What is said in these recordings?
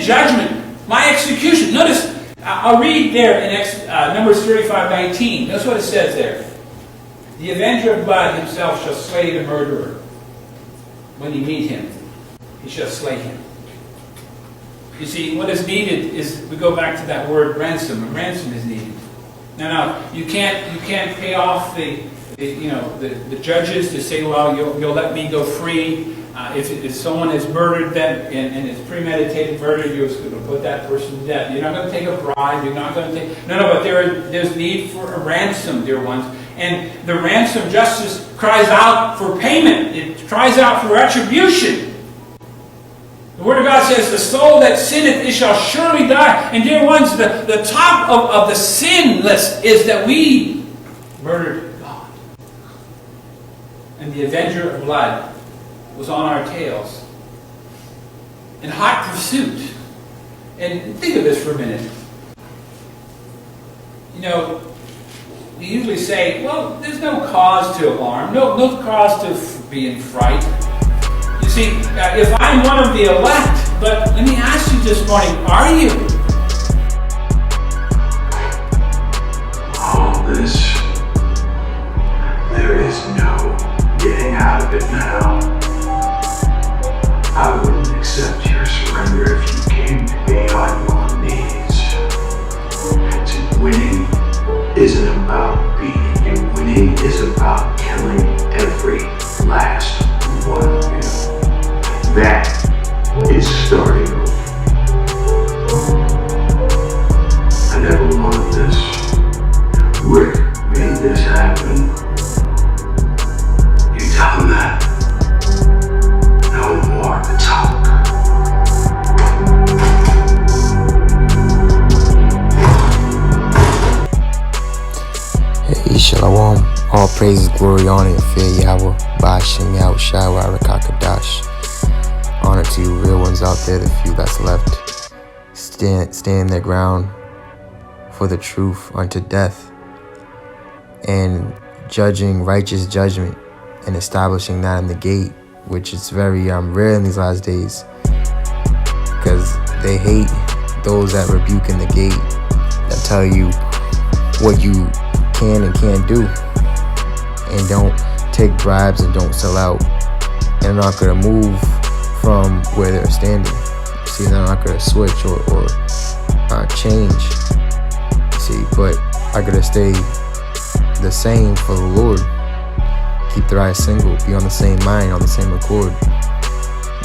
judgment, my execution. Notice, I'll read there in Numbers 35:19. Notice what it says there. The avenger of blood himself shall slay the murderer. When you meet him, he shall slay him. You see, what is needed is, we go back to that word ransom. A ransom is needed. Now, you can't pay off the judges to say, well, you'll let me go free. If someone is murdered and it's premeditated murder, you're going to put that person to death. You're not going to take a bribe. You're not going to take... No, but there's need for a ransom, dear ones. And the ransom justice cries out for payment. It cries out for retribution. The Word of God says, the soul that sinneth, it shall surely die. And dear ones, the top of the sin list is that we murdered God. And the avenger of blood was on our tails in hot pursuit. And think of this for a minute. We usually say, well, there's no cause to alarm, no cause to be in fright. You see, if I'm one of the elect, but let me ask you this morning, are you? All this, there is no getting out of it now. I wouldn't accept your surrender if you came to me on your knees. See, winning isn't about beating you. Winning is about killing every last one of you. That is starting over. I never wanted this. Rick made this happen. You tell him that. No more talk. Hey, Shalom. All praises, glory, honor, and fear Yahweh. Ba'ashem Yahweh Shai Rakakadash. Honor to you, real ones out there, the few that's left. Stand their ground for the truth unto death. And judging righteous judgment and establishing that in the gate, which is very rare in these last days. Because they hate those that rebuke in the gate, that tell you what you can and can't do. And don't take bribes and don't sell out. And they're not going to move from where they're standing. See, they're not going to switch or change. See, but I got to stay the same for the Lord. Keep their eyes single. Be on the same mind, on the same accord.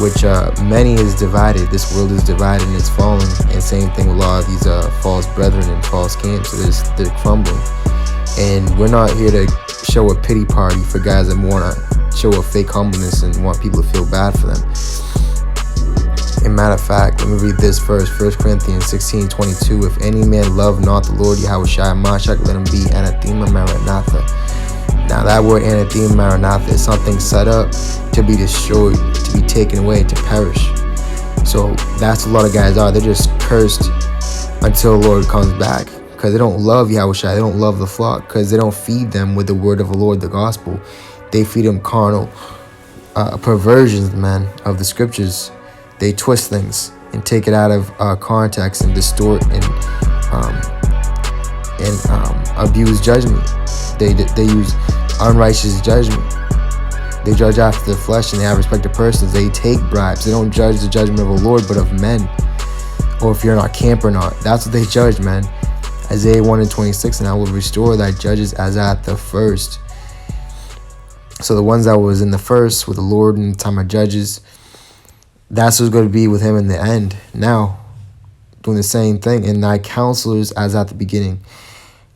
Which many is divided. This world is divided and it's falling. And same thing with a lot of these false brethren and false camps. So they're crumbling. And we're not here to show a pity party for guys that want to show a fake humbleness and want people to feel bad for them. And matter of fact, let me read this verse, 1 Corinthians 16:22. If any man love not the Lord Yahweh Shai Mashak, let him be anathema maranatha. Now that word anathema maranatha is something set up to be destroyed, to be taken away, to perish. So that's what a lot of guys are. They're just cursed until the Lord comes back. Because they don't love Yahweh Shai, they don't love the flock, because they don't feed them with the word of the Lord, the gospel. They feed them carnal perversions, man, of the scriptures. They twist things and take it out of context and distort and abuse judgment. They use unrighteous judgment. They judge after the flesh and they have respect to persons. They take bribes. They don't judge the judgment of the Lord, but of men. Or if you're in our camp or not. That's what they judge, man. Isaiah 1:26, and I will restore thy judges as at the first. So the ones that was in the first with the Lord in the time of judges, that's what's going to be with him in the end. Now, doing the same thing. And thy counselors as at the beginning.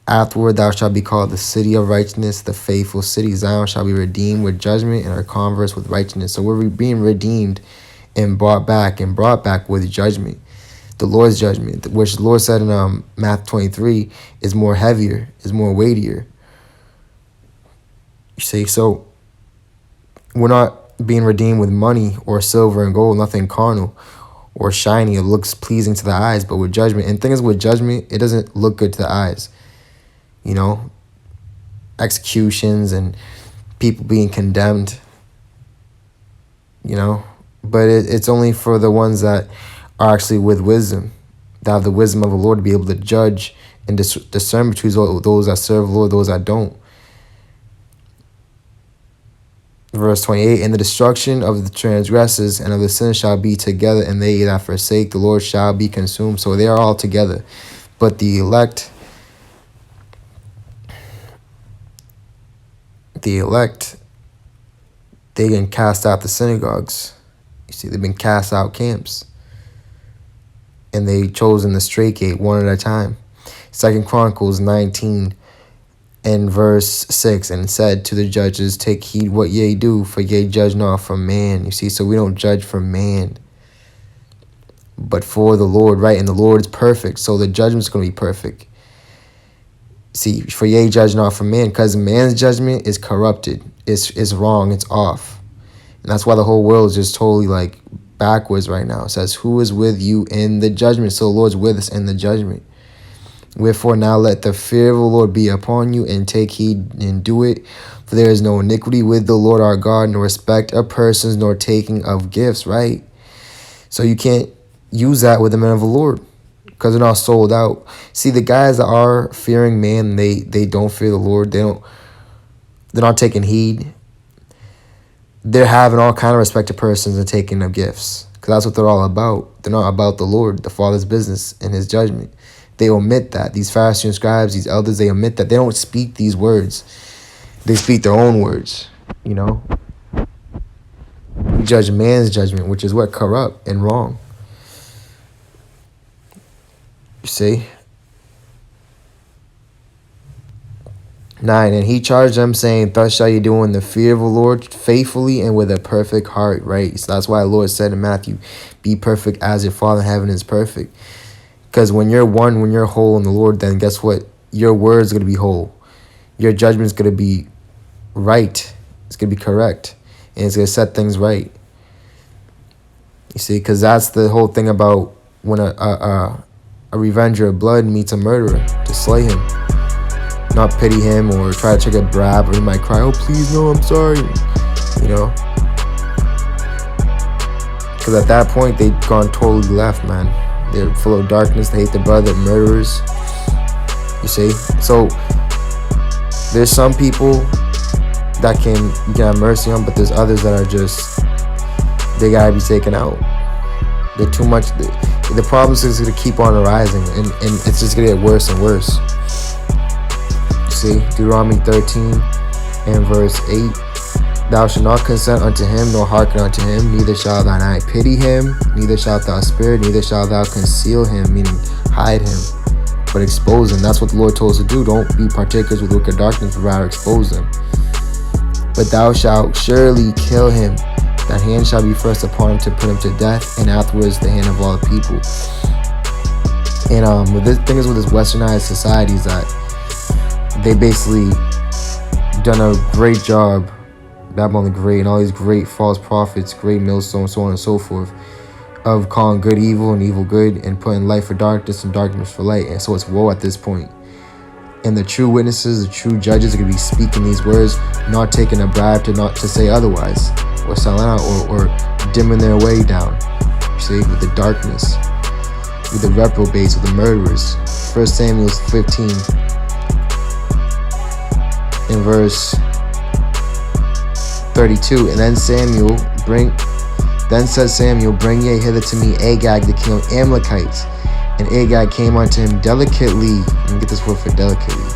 Afterward thou shalt be called the city of righteousness, the faithful city. Zion shall be redeemed with judgment and our converse with righteousness. So we're being redeemed and brought back with judgment. The Lord's judgment, which the Lord said in Matthew 23, is more heavier, is more weightier. You see, so we're not being redeemed with money or silver and gold, nothing carnal or shiny. It looks pleasing to the eyes, but with judgment. And the thing is, with judgment, it doesn't look good to the eyes. You know, executions and people being condemned, you know. But it's only for the ones that are actually with wisdom. They have the wisdom of the Lord to be able to judge and discern between those that serve the Lord, those that don't. Verse 28, and the destruction of the transgressors and of the sinners shall be together, and they that forsake the Lord shall be consumed. So they are all together. But the elect, they can cast out the synagogues. You see, they've been cast out camps. And they chosen the straight gate one at a time. 2 Chronicles 19 and verse 6, and said to the judges, take heed what ye do, for ye judge not from man. You see, so we don't judge from man, but for the Lord, right? And the Lord is perfect, so the judgment's going to be perfect. See, for ye judge not from man, because man's judgment is corrupted. It's wrong. It's off. And that's why the whole world is just totally like backwards right now. It says, who is with you in the judgment? So the Lord's with us in the judgment. Wherefore now let the fear of the Lord be upon you, and take heed and do it. For there is no iniquity with the Lord our God, nor respect of persons, nor taking of gifts, right? So you can't use that with the men of the Lord, because they're not sold out. See, the guys that are fearing man, they don't fear the Lord. They're not taking heed. They're having all kind of respect to persons and taking of gifts, because that's what they're all about. They're not about the Lord, the Father's business, and his judgment. They omit that. These Pharisees and scribes, these elders, they omit that. They don't speak these words. They speak their own words, you know. We judge man's judgment, which is what? Corrupt and wrong. You see? 9, and he charged them, saying, thus shall you do in the fear of the Lord, faithfully and with a perfect heart, right? So that's why the Lord said in Matthew, be perfect as your Father in heaven is perfect. Because when you're one, when you're whole in the Lord, then guess what? Your word is going to be whole. Your judgment is going to be right. It's going to be correct. And it's going to set things right. You see, because that's the whole thing about when a revenger of blood meets a murderer, to slay him. Not pity him or try to take a bribe, or he might cry, oh, please, no, I'm sorry. You know? Because at that point, they've gone totally left, man. They're full of darkness. They hate their brother, murderers. You see? So there's some people that you can have mercy on, but there's others that are just, they gotta be taken out. They're too much. The problems is gonna keep on arising, and it's just gonna get worse and worse. You see? Deuteronomy 13 and verse 8. Thou shalt not consent unto him, nor hearken unto him, neither shalt thine eye pity him, neither shalt thou spare, neither shalt thou conceal him, meaning hide him, but expose him. That's what the Lord told us to do. Don't be partakers with wicked darkness, but rather expose them. But thou shalt surely kill him. That hand shall be first upon him to put him to death, and afterwards the hand of all the people. And the thing is with this westernized society is that they basically done a great job, Babylon the Great and all these great false prophets, great millstones, so on and so forth, of calling good evil and evil good, and putting light for darkness and darkness for light. And so it's woe at this point. And the true witnesses, the true judges are going to be speaking these words, not taking a bribe to say otherwise, or selling out, or dimming their way down. You see, with the darkness, with the reprobates, with the murderers. 1 Samuel 15 in verse 32. And then said Samuel, bring ye hither to me Agag, the king of Amalekites. And Agag came unto him delicately. And get this word for delicately,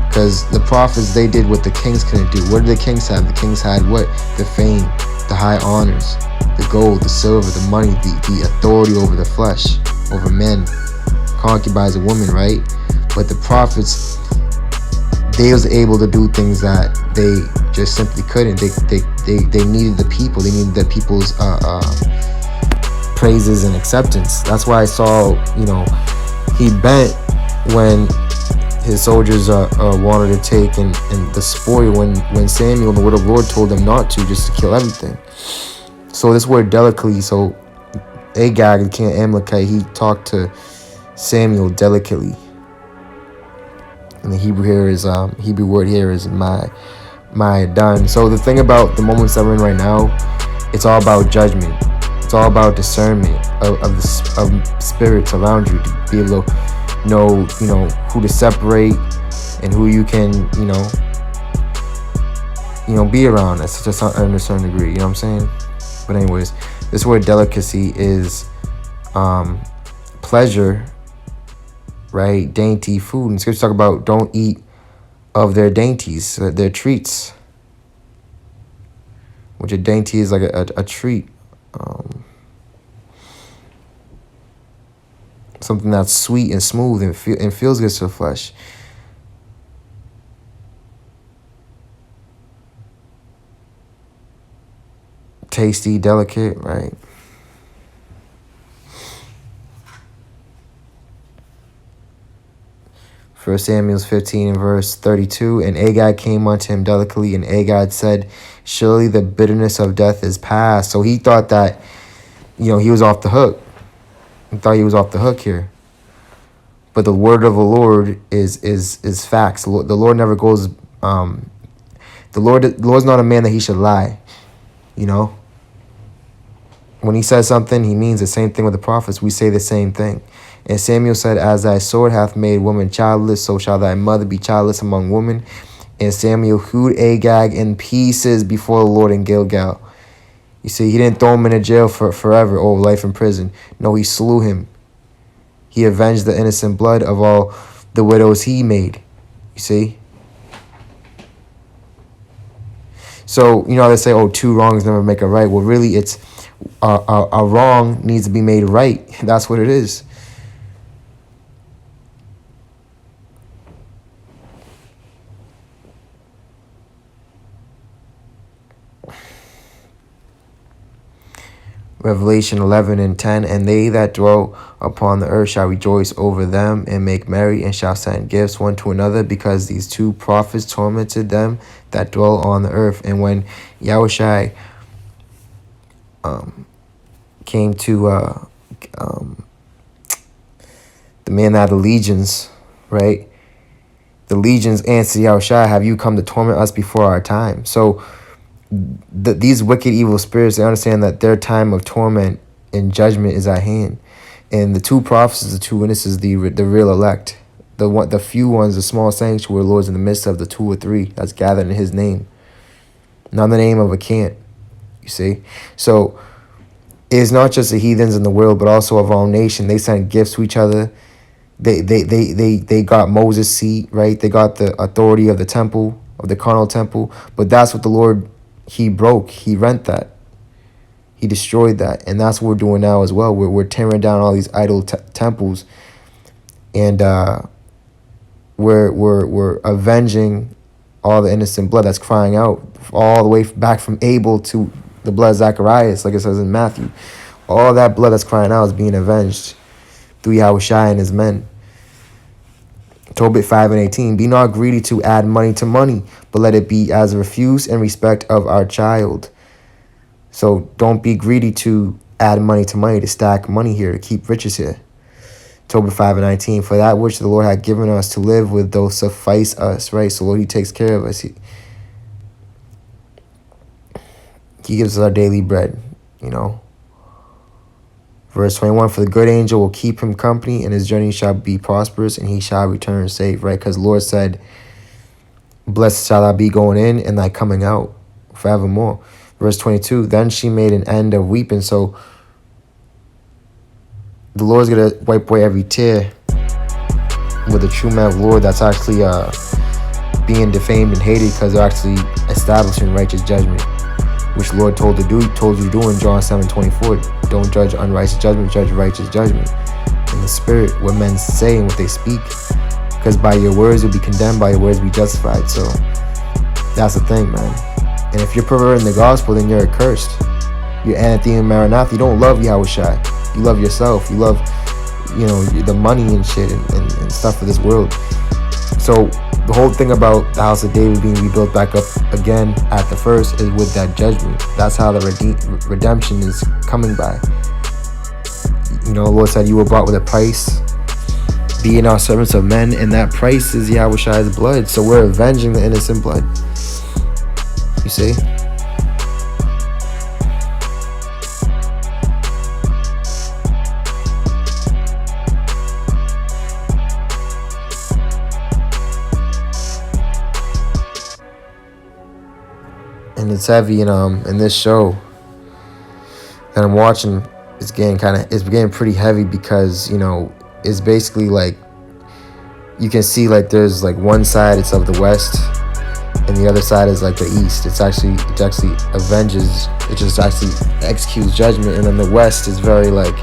because the prophets, they did what the kings couldn't do. What did the kings have? The kings had what? The fame, the high honors, the gold, the silver, the money, the authority over the flesh, over men, concubines of women, right? But the prophets, they was able to do things that they just simply couldn't. They needed the people. They needed the people's praises and acceptance. That's why I saw, he bent when his soldiers wanted to take and the spoil when Samuel, the word of the Lord, told them not to, just to kill everything. So this word delicately, so Agag, the king of Amalekite, he talked to Samuel delicately. And the Hebrew word here is my done. So the thing about the moments that we're in right now, it's all about judgment. It's all about discernment of spirits around you to be able to know, who to separate and who you can, be around at such a certain degree. You know what I'm saying? But anyways, this word delicacy is pleasure, right? Dainty food. And scripture talk about don't eat of their dainties, their treats. Which a dainty is like a treat. Something that's sweet and smooth and feels good to the flesh. Tasty, delicate, right? First Samuel 15 and verse 32. And Agag came unto him delicately, and Agag said, surely the bitterness of death is past. So he thought that, he was off the hook. He thought he was off the hook here. But the word of the Lord is facts. The Lord never goes. The Lord's not a man that he should lie. When he says something, he means the same thing with the prophets. We say the same thing. And Samuel said, as thy sword hath made woman childless, so shall thy mother be childless among women. And Samuel hewed Agag in pieces before the Lord in Gilgal. You see, he didn't throw him in a jail for forever or life in prison. No, he slew him. He avenged the innocent blood of all the widows he made. You see? So, how they say, two wrongs never make a right. Well, really, it's a wrong needs to be made right. That's what it is. Revelation 11 and 10, and they that dwell upon the earth shall rejoice over them and make merry and shall send gifts one to another, because these two prophets tormented them that dwell on the earth. And when Yahushua came to the man that had the legions, right? The legions answered Yahushua, have you come to torment us before our time? So these wicked evil spirits, they understand that their time of torment and judgment is at hand. And the two prophets, the two witnesses, the real elect, the few ones, the small sanctuary lords in the midst of the 2 or 3 that's gathered in his name, not in the name of a camp. You see, so it's not just the heathens in the world, but also of our own nation. They sent gifts to each other. They got Moses' seat, right? They got the authority of the temple, of the carnal temple. But that's what the Lord, he broke. He rent that. He destroyed that. And that's what we're doing now as well. We're tearing down all these idol temples. And we're avenging all the innocent blood that's crying out, all the way back from Abel to the blood of Zacharias, like it says in Matthew. All that blood that's crying out is being avenged through Yahushua and his men. Tobit 5 and 18. Be not greedy to add money to money, but let it be as a refuse in respect of our child. So don't be greedy to add money to money, to stack money here, to keep riches here. Tobit 5 and 19. For that which the Lord had given us to live with, those suffice us, right? So Lord, he takes care of us. He gives us our daily bread, Verse 21, for the good angel will keep him company, and his journey shall be prosperous, and he shall return safe, right? Because the Lord said, blessed shall I be going in, and thy coming out forevermore. Verse 22, then she made an end of weeping. So the Lord's going to wipe away every tear with the true man of the Lord that's actually being defamed and hated, because they're actually establishing righteous judgment, which the Lord told you to do in John 7:24. Don't judge unrighteous judgment, judge righteous judgment. In the spirit, what men say and what they speak. Because by your words you'll be condemned, by your words be justified. So that's the thing, man. And if you're perverting the gospel, then you're accursed. You're anathema, maranatha. You don't love Yahushua. You love yourself. You love, the money and shit and stuff of this world. So the whole thing about the house of David being rebuilt back up again at the first is with that judgment. That's how the redemption is coming by. The Lord said you were bought with a price. Being our servants of men, and that price is Yahushua's blood. So we're avenging the innocent blood. You see? And it's heavy in this show that I'm watching. It's getting pretty heavy because, it's basically like you can see like there's like one side it's of the west and the other side is like the east. It actually avenges, it just actually executes judgment, and then the west is very like,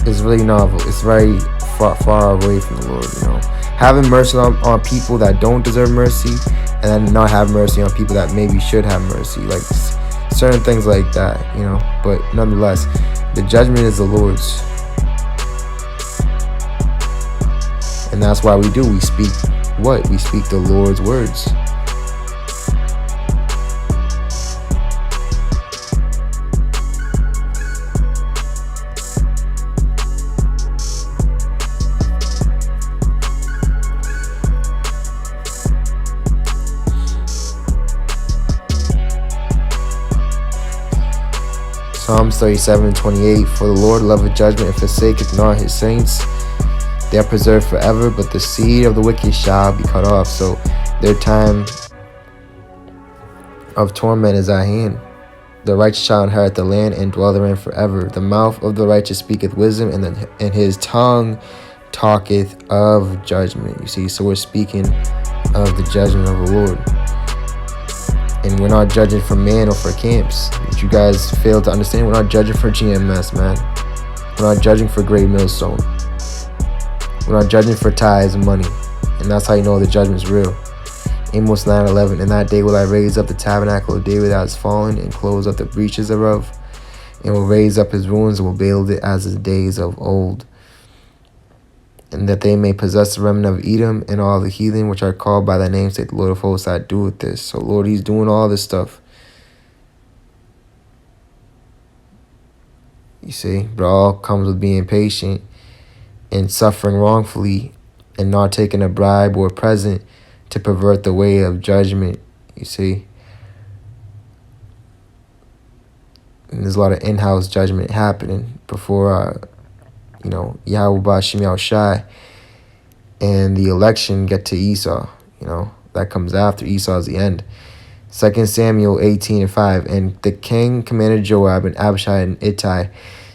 it's really novel. It's very far away from the Lord, having mercy on people that don't deserve mercy, and then not have mercy on people that maybe should have mercy, like certain things like that, but nonetheless, the judgment is the Lord's, and that's why we speak what? We speak the Lord's words. Psalms 37:28. For the Lord loveth judgment and forsaketh not his saints. They are preserved forever, but the seed of the wicked shall be cut off. So their time of torment is at hand. The righteous shall inherit the land and dwell therein forever. The mouth of the righteous speaketh wisdom, and his tongue talketh of judgment. You see, so we're speaking of the judgment of the Lord. And we're not judging for man or for camps. But you guys fail to understand, we're not judging for GMS, man. We're not judging for Great Millstone. We're not judging for tithes and money. And that's how you know the judgment's real. Amos 9:11. In that day will I raise up the tabernacle of David that is fallen, and close up the breaches thereof, and will raise up his ruins, and will build it as the days of old. And that they may possess the remnant of Edom and all the heathen which are called by thy name, saith the Lord of hosts, I do with this. So Lord, he's doing all this stuff. You see, but it all comes with being patient and suffering wrongfully and not taking a bribe or a present to pervert the way of judgment. You see, and there's a lot of in-house judgment happening before Yahweh Bashim Yahushai and the election get to Esau. That comes after. Esau's the end. 2 Samuel 18:5. And the king commanded Joab and Abishai and Ittai,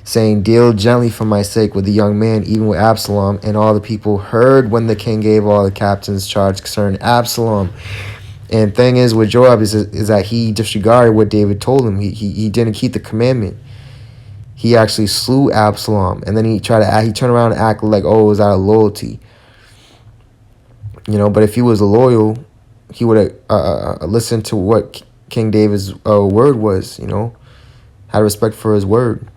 saying, deal gently for my sake with the young man, even with Absalom. And all the people heard when the king gave all the captains charge concerning Absalom. And thing is with Joab is that he disregarded what David told him. He didn't keep the commandment. He actually slew Absalom, and then he turned around and acted like, oh, it was out of loyalty. But if he was loyal, he would have listened to what King David's word was, had respect for his word.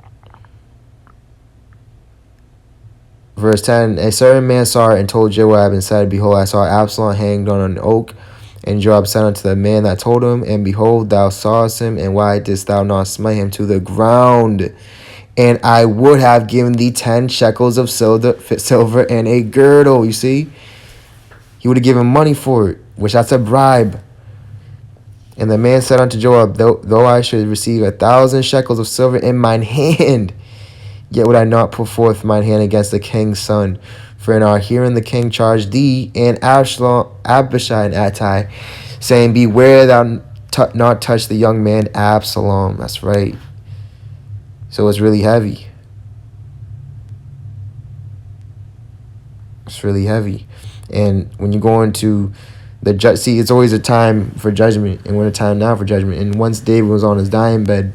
Verse 10, a certain man saw it and told Joab and said, behold, I saw Absalom hanged on an oak. And Joab said unto the man that told him, and behold, thou sawest him, and why didst thou not smite him to the ground? And I would have given thee 10 shekels of silver and a girdle. You see? He would have given money for it, which that's a bribe. And the man said unto Joab, though I should receive 1,000 shekels of silver in mine hand, yet would I not put forth mine hand against the king's son. For in our hearing the king charged thee and Abishai and Ittai, saying, beware thou not touch the young man Absalom. That's right. So it's really heavy. It's really heavy. And when you go into the see, it's always a time for judgment, and we're in a time now for judgment. And once David was on his dying bed,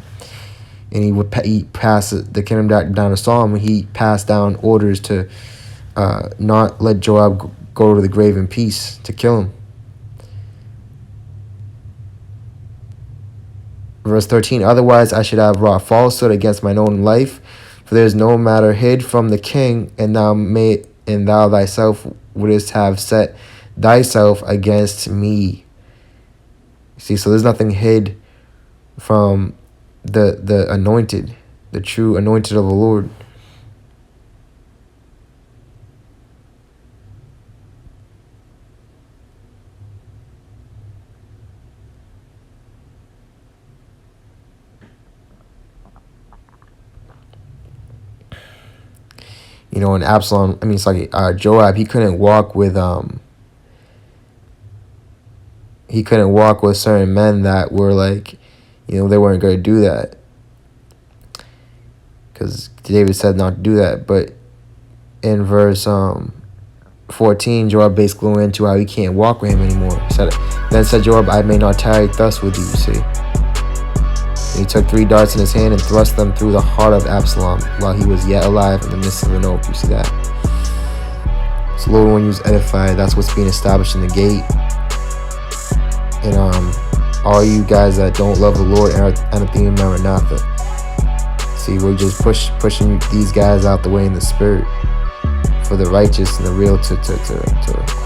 and he passed the kingdom down to Solomon, he passed down orders to not let Joab go to the grave in peace, to kill him. Verse 13, otherwise I should have wrought falsehood against mine own life, for there is no matter hid from the king, and thou thyself wouldest have set thyself against me. See, so there's nothing hid from the anointed, the true anointed of the Lord. And Absalom, Joab, he couldn't walk with he couldn't walk with certain men that were like, they weren't going to do that. Because David said not to do that. But in verse 14, Joab basically went into how he can't walk with him anymore. Then said Joab, I may not tarry thus with you, see. And he took 3 darts in his hand and thrust them through the heart of Absalom while he was yet alive in the midst of an oak. You see that? So Lord, when you was edified, that's what's being established in the gate. And all you guys that don't love the Lord, anathema, maranatha. See, we're just pushing these guys out the way in the spirit for the righteous and the real to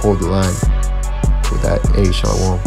hold the line with that. Hey, Shalom.